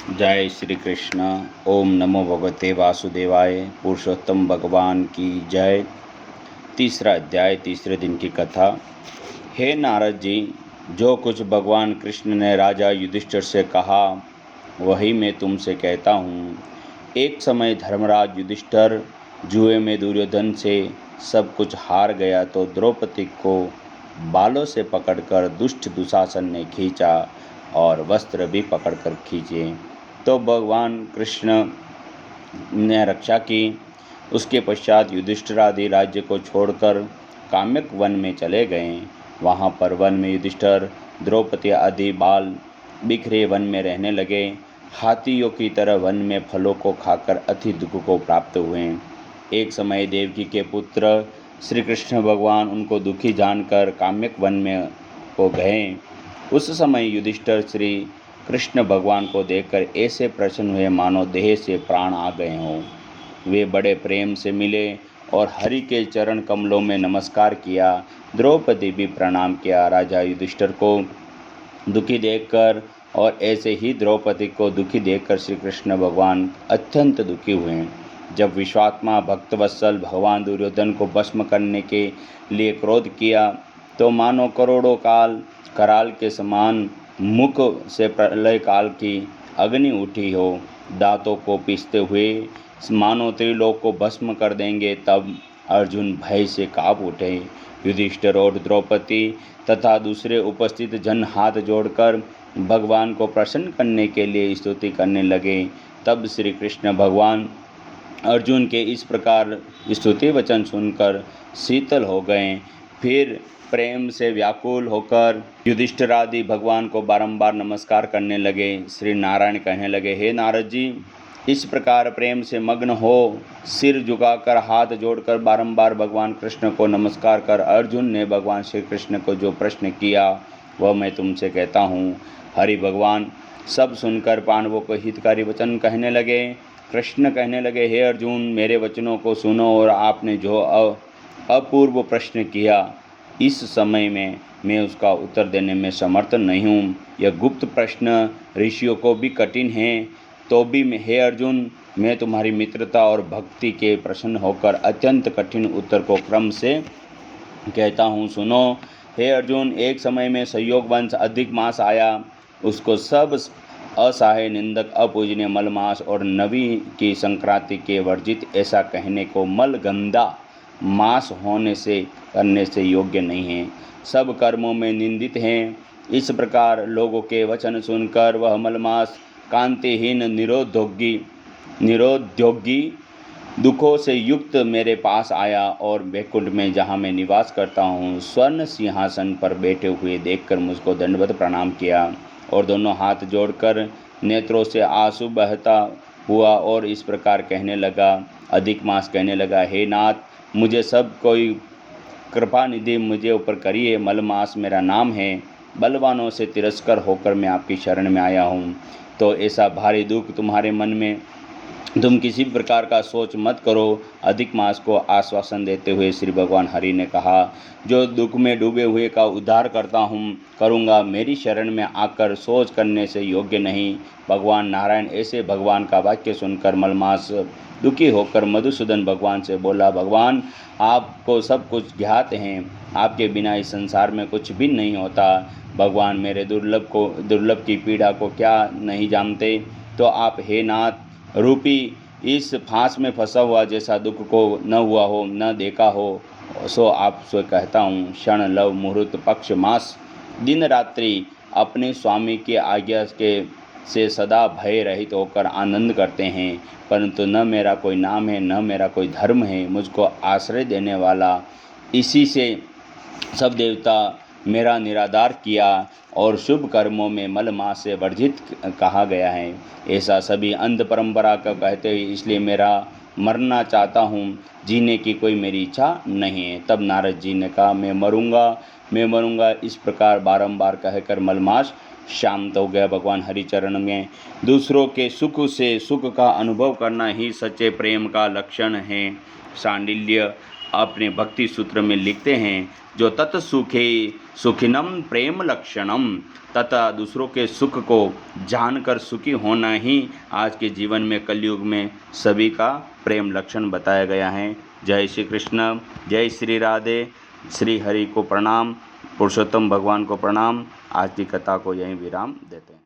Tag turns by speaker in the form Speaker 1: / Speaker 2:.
Speaker 1: जय श्री कृष्ण। ओम नमो भगवते वासुदेवाय। पुरुषोत्तम भगवान की जय। तीसरा अध्याय, तीसरे दिन की कथा। हे नारद जी, जो कुछ भगवान कृष्ण ने राजा युधिष्ठिर से कहा वही मैं तुमसे कहता हूँ। एक समय धर्मराज युधिष्ठिर जुए में दुर्योधन से सब कुछ हार गया तो द्रौपदी को बालों से पकड़कर दुष्ट दुशासन ने खींचा और वस्त्र भी पकड़कर खींचे तो भगवान कृष्ण ने रक्षा की। उसके पश्चात युधिष्ठिर आदि राज्य को छोड़कर काम्यक वन में चले गए। वहाँ पर वन में युधिष्ठिर, द्रौपदी आदि बाल बिखरे वन में रहने लगे। हाथियों की तरह वन में फलों को खाकर अति दुख को प्राप्त हुए। एक समय देवकी के पुत्र श्री कृष्ण भगवान उनको दुखी जानकर काम्यक वन में हो गए। उस समय युधिष्ठिर श्री कृष्ण भगवान को देखकर ऐसे प्रसन्न हुए मानो देह से प्राण आ गए हों। वे बड़े प्रेम से मिले और हरि के चरण कमलों में नमस्कार किया। द्रौपदी भी प्रणाम किया। राजा युधिष्ठिर को दुखी देखकर और ऐसे ही द्रौपदी को दुखी देखकर श्री कृष्ण भगवान अत्यंत दुखी हुए। जब विश्वात्मा भक्तवत्सल भगवान दुर्योधन को भस्म करने के लिए क्रोध किया तो मानो करोड़ों कराल के समान मुख से प्रलय काल की अग्नि उठी हो। दांतों को पीसते हुए मानो त्रिलोक को भस्म कर देंगे। तब अर्जुन भय से काँप उठे। युधिष्ठिर और द्रौपदी तथा दूसरे उपस्थित जन हाथ जोड़कर भगवान को प्रसन्न करने के लिए स्तुति करने लगे। तब श्री कृष्ण भगवान अर्जुन के इस प्रकार स्तुति वचन सुनकर शीतल हो गए। फिर प्रेम से व्याकुल होकर युधिष्ठिर आदि भगवान को बारंबार नमस्कार करने लगे। श्री नारायण कहने लगे, हे नारद जी, इस प्रकार प्रेम से मग्न हो सिर झुकाकर हाथ जोड़कर बारंबार भगवान कृष्ण को नमस्कार कर अर्जुन ने भगवान श्री कृष्ण को जो प्रश्न किया वह मैं तुमसे कहता हूँ। हरि भगवान सब सुनकर पांडवों को हितकारी वचन कहने लगे। कृष्ण कहने लगे, हे अर्जुन, मेरे वचनों को सुनो और आपने जो अपूर्व प्रश्न किया इस समय में मैं उसका उत्तर देने में समर्थ नहीं हूँ। यह गुप्त प्रश्न ऋषियों को भी कठिन है, तो भी हे अर्जुन, मैं तुम्हारी मित्रता और भक्ति के प्रसन्न होकर अत्यंत कठिन उत्तर को क्रम से कहता हूँ। सुनो हे अर्जुन, एक समय में संयोग वंश अधिक मास आया। उसको सब असहाय, निंदक, अपूजनीय, मलमास और नवी की संक्रांति के वर्जित ऐसा कहने को मल गंदा मास होने से करने से योग्य नहीं है। सब कर्मों में निंदित हैं। इस प्रकार लोगों के वचन सुनकर वह मलमास कांतिहीन निरोद्योगी दुखों से युक्त मेरे पास आया और वैकुंठ में जहाँ मैं निवास करता हूँ स्वर्ण सिंहासन पर बैठे हुए देखकर मुझको दंडवत प्रणाम किया और दोनों हाथ जोड़कर नेत्रों से आंसू बहता हुआ और इस प्रकार कहने लगा। अधिक मास कहने लगा, हे नाथ, मुझे सब कोई कृपा निधि मुझे ऊपर करिए। मलमास मेरा नाम है। बलवानों से तिरस्कार होकर मैं आपकी शरण में आया हूँ। तो ऐसा भारी दुख तुम्हारे मन में तुम किसी प्रकार का सोच मत करो। अधिक मास को आश्वासन देते हुए श्री भगवान हरि ने कहा, जो दुख में डूबे हुए का उद्धार करूँगा, मेरी शरण में आकर सोच करने से योग्य नहीं। भगवान नारायण ऐसे भगवान का वाक्य सुनकर मलमास दुखी होकर मधुसूदन भगवान से बोला, भगवान, आपको सब कुछ ज्ञात हैं। आपके बिना इस संसार में कुछ भी नहीं होता। भगवान मेरे दुर्लभ की पीड़ा को क्या नहीं जानते। तो आप हे नाथ रूपी इस फांस में फंसा हुआ जैसा दुख को न हुआ हो न देखा हो, सो आपसे कहता हूँ। क्षण, लव, मुहूर्त, पक्ष, मास, दिन रात्रि अपने स्वामी की आज्ञा के से सदा भय रहित होकर आनंद करते हैं, परंतु न मेरा कोई नाम है न मेरा कोई धर्म है। मुझको आश्रय देने वाला इसी से सब देवता मेरा निरादर किया और शुभ कर्मों में मलमास से वर्जित कहा गया है। ऐसा सभी अंध परंपरा का कहते हैं, इसलिए मेरा मरना चाहता हूँ, जीने की कोई मेरी इच्छा नहीं है। तब नारद जी ने कहा, मैं मरूंगा। इस प्रकार बारंबार कहकर मलमास शांत हो गया। भगवान हरिचरण में दूसरों के सुख से सुख का अनुभव करना ही सच्चे प्रेम का लक्षण है। सांडिल्य अपने भक्ति सूत्र में लिखते हैं, जो तत् सुखे सुखिनम प्रेम लक्षणम, तथा दूसरों के सुख को जानकर सुखी होना ही आज के जीवन में कलयुग में सभी का प्रेम लक्षण बताया गया है। जय श्री कृष्ण, जय श्री राधे, श्री हरि को प्रणाम, पुरुषोत्तम भगवान को प्रणाम। आज की कथा को यहीं विराम देते हैं।